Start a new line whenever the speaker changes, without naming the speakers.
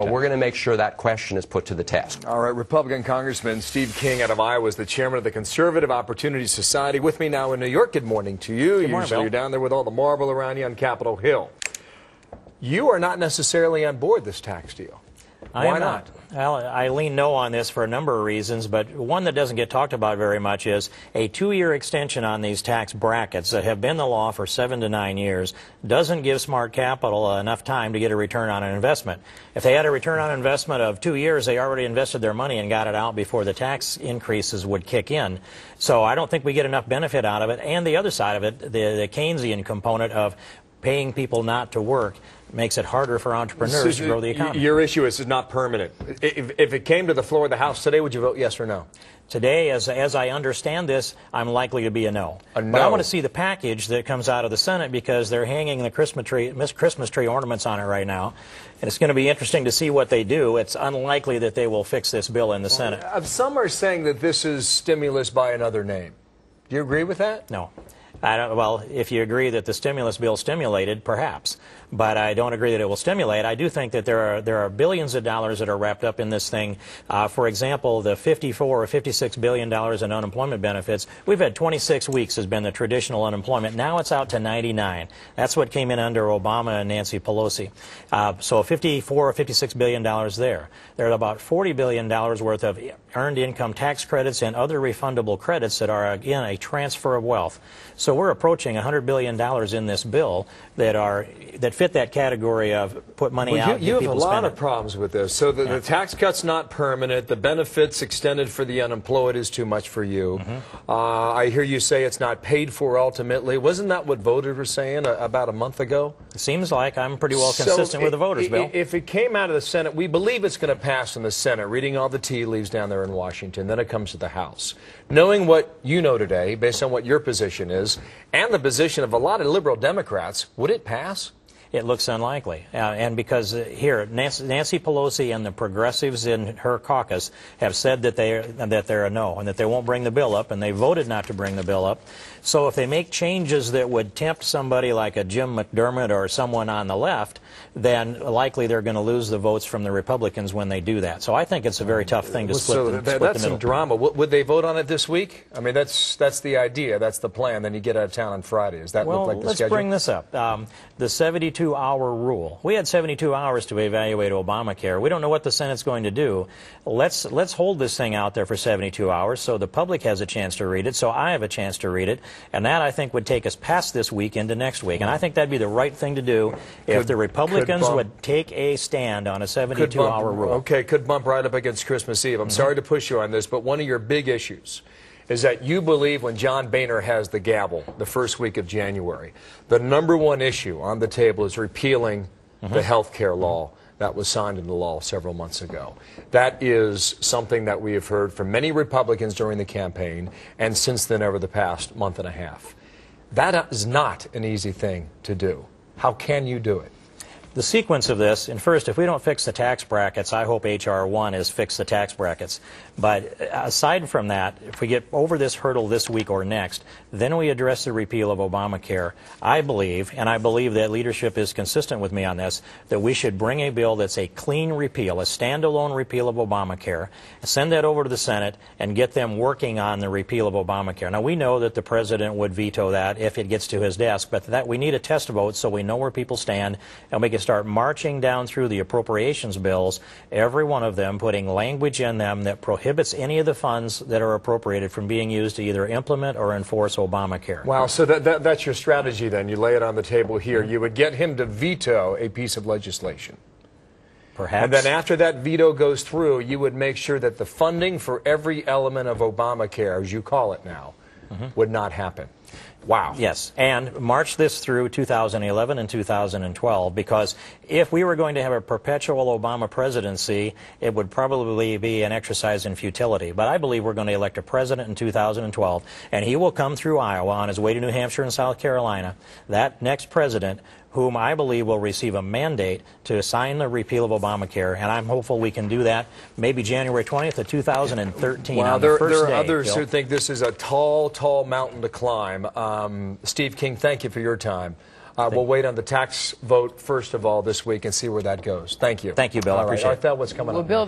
but we're going to make sure that question is put to the test.
All right, Republican Congressman Steve King out of Iowa is the chairman of the Conservative Opportunity Society. With me now in New York. Good morning to you.
Good morning,
Usually
Bill.
you're down there with all the marble around you on Capitol Hill. You are not necessarily on board this tax deal. Why not?
Well, I lean no on this for a number of reasons, but one that doesn't get talked about very much is a 2-year extension on these tax brackets that have been the law for 7 to 9 years doesn't give smart capital enough time to get a return on an investment. If they had a return on investment of 2 years, they already invested their money and got it out before the tax increases would kick in. So I don't think we get enough benefit out of it. And the other side of it, the Keynesian component of paying people not to work, makes it harder for entrepreneurs to grow the economy.
Your issue is it's not permanent. If it came to the floor of the House today, would you vote yes or no?
Today, as I understand this, I'm likely to be a no.
A no.
But I want to see the package that comes out of the Senate because they're hanging the Christmas tree ornaments on it right now. And it's going to be interesting to see what they do. It's unlikely that they will fix this bill in the Senate.
Some are saying that this is stimulus by another name. Do you agree with that?
No. I don't, well, if you agree that the stimulus bill stimulated, perhaps. But I don't agree that it will stimulate. I do think that there are billions of dollars that are wrapped up in this thing. For example, the $54 or $56 billion in unemployment benefits, we've had 26 weeks has been the traditional unemployment. Now it's out to 99. That's what came in under Obama and Nancy Pelosi. So $54 or $56 billion there. There are about $40 billion worth of earned income tax credits and other refundable credits that are, again, a transfer of wealth. So we're approaching $100 billion in this bill that fit that category of put money out.
You have a lot of problems with this. So the tax cut's not permanent. The benefits extended for the unemployed is too much for you. I hear you say it's not paid for ultimately. Wasn't that what voters were saying about a month ago?
It seems like I'm pretty well consistent with the voters, Bill.
If it came out of the Senate, we believe it's going to pass in the Senate, reading all the tea leaves down there in Washington. Then it comes to the House. Knowing what you know today, based on what your position is, and the position of a lot of liberal Democrats, would it pass?
It looks unlikely. And because here, Nancy Pelosi and the progressives in her caucus have said that they're a no and that they won't bring the bill up, and they voted not to bring the bill up. So if they make changes that would tempt somebody like a Jim McDermott or someone on the left, then likely they're going to lose the votes from the Republicans when they do that. So I think it's a very tough thing to split the middle.
That's some drama. Would they vote on it this week? I mean, that's the idea. That's the plan. Then you get out of town on Friday. Does that look like the schedule?
Let's bring this up. The 72-hour rule. We had 72 hours to evaluate Obamacare. We don't know what the Senate's going to do. Let's hold this thing out there for 72 hours so the public has a chance to read it, so I have a chance to read it, and that, I think, would take us past this week into next week. And I think that'd be the right thing to do if the Republicans would take a stand on a 72-hour rule.
Okay, could bump right up against Christmas Eve. I'm sorry to push you on this, but one of your big issues is that you believe when John Boehner has the gavel the first week of January, the #1 issue on the table is repealing the health care law that was signed into law several months ago. That is something that we have heard from many Republicans during the campaign and since then over the past month and a half. That is not an easy thing to do. How can you do it?
The sequence of this, and first, if we don't fix the tax brackets, I hope H.R. 1 is fix the tax brackets. But aside from that, if we get over this hurdle this week or next, then we address the repeal of Obamacare. I believe, and I believe that leadership is consistent with me on this, that we should bring a bill that's a clean repeal, a standalone repeal of Obamacare, send that over to the Senate, and get them working on the repeal of Obamacare. Now, we know that the president would veto that if it gets to his desk, but that we need a test vote so we know where people stand, and we can start marching down through the appropriations bills, every one of them putting language in them that prohibits any of the funds that are appropriated from being used to either implement or enforce Obamacare.
Wow, so that's your strategy then. You lay it on the table here. You would get him to veto a piece of legislation.
Perhaps.
And then after that veto goes through, you would make sure that the funding for every element of Obamacare, as you call it now, would not happen. Wow.
Yes, and march this through 2011 and 2012, because if we were going to have a perpetual Obama presidency, it would probably be an exercise in futility. But I believe we're going to elect a president in 2012, and he will come through Iowa on his way to New Hampshire and South Carolina. That next president, whom I believe will receive a mandate to sign the repeal of Obamacare, and I'm hopeful we can do that maybe January 20th of 2013.
Wow,
on the first
there are
day,
others
Bill.
who think this is a tall, tall mountain to climb. Steve King, thank you for your time. We'll wait on the tax vote first of all this week and see where that goes. Thank you.
Thank you, Bill. I appreciate it.
Arthel, what's coming up?
Bill,